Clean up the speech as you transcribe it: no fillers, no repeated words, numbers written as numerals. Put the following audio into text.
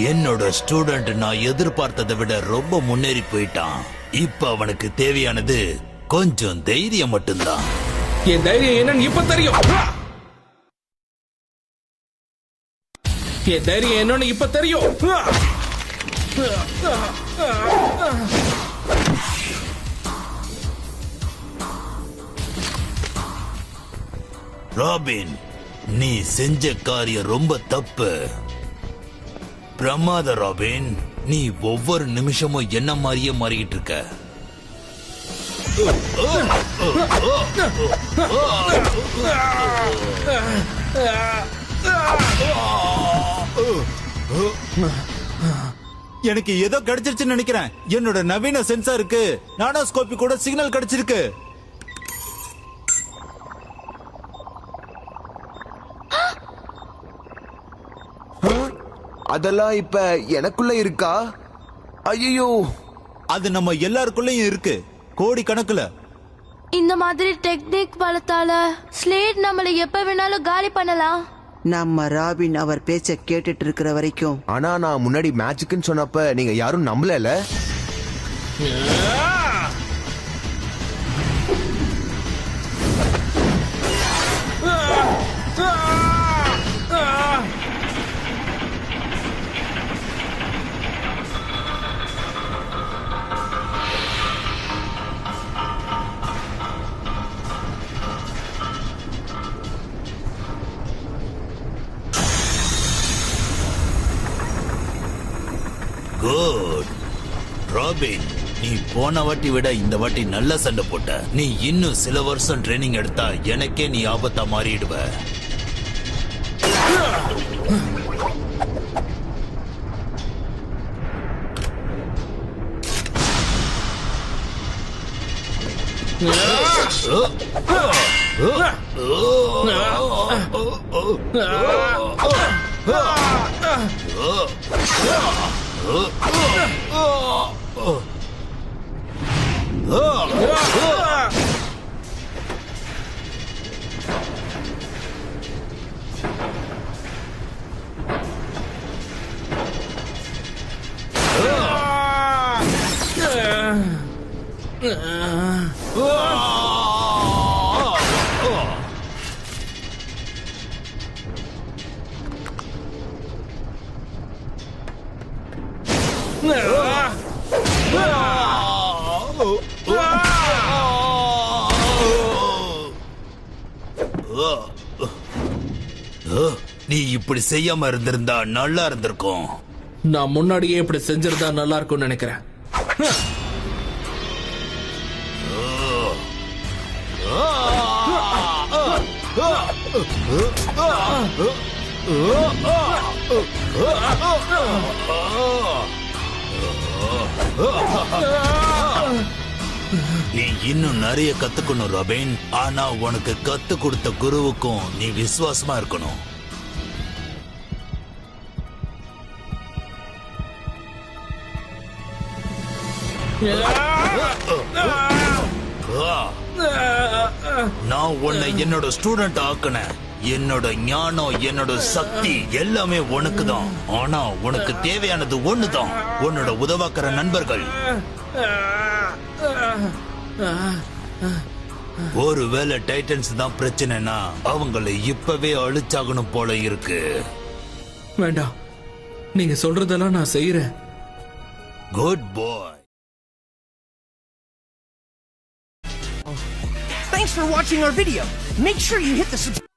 என்னோட ஸ்டூடெண்ட் நான் எதிர்பார்த்ததை விட ரொம்ப முன்னேறி போயிட்டான். இப்ப அவனுக்கு தேவையானது கொஞ்சம் தைரியம் மட்டும்தான். என் தைரியம் என்னன்னு இப்ப தெரியும். என் தைரியம் என்னன்னு இப்ப தெரியும். ராபின், நீ செஞ்ச காரியம் ரொம்ப தப்பு. பிரமாத ராபின், நீ ஒவ்வொரு நிமிஷமும் என்ன மாதிரியே மாறிக்கிட்டு இருக்க. எனக்கு ஏதோ கிடைச்சிருச்சுன்னு நினைக்கிறேன். என்னோட நவீன சென்சாருக்கு நானோஸ்கோபி கூட சிக்னல் கிடைச்சிருக்கு. அதெல்லாம் இப்ப எனக்குள்ள இருக்கா? ஐயோ, அது நம்ம எல்லாருக்குள்ளயும் இருக்கு, கோடி கணக்குல. இந்த மாதிரி டெக்னிக் வளர்த்தால ஸ்லேட் நம்மள எப்ப வேணாலும் காலி பண்ணலாம். நம்ம ராபின் அவர் பேச்ச கேட்டுட்டு இருக்கிற வரைக்கும். ஆனா நான் முன்னாடி மேஜிக்னு சொன்னப்ப நீங்க யாரும் நம்பல. குட் ராபின், நீ போன வாட்டி விட இந்த வாட்டி நல்ல சண்டை போட்ட. நீ இன்னும் சில வருஷம் ட்ரைனிங் எடுத்தா எனக்கே நீ ஆபத்தா மாறிடுவ. நீ இப்படி செய்யாம இருந்திருந்தா நல்லா இருந்திருக்கும். நான் முன்னாடியே இப்படி செஞ்சிருந்தா நல்லா இருக்கும்னு நினைக்கிறேன். நீ இன்னும் நிறைய கத்துக்கணும் ராபின். ஆனா உனக்கு கத்து கொடுத்த குருவுக்கும் நீ விசுவாசமா இருக்கணும். நான் உன்னை என்னோட ஸ்டூடெண்ட் ஆக்குனேன். என்னோட ஞானம், என்னோட சக்தி எல்லாமே உனக்கு தான். ஆனா உனக்கு தேவையானது ஒண்ணுதான், உன்னோட உதவாக்கிற நண்பர்கள். ஒருவேளை டைட்டன்ஸ் தான் பிரச்சனைனா அவங்களை இப்பவே அழிச்சாகணும் போல இருக்கு. வேண்டாம், நீங்க சொல்றதெல்லாம் நான் செய்யறேன். Good bye. Thanks for watching our video. Make sure you hit the subscribe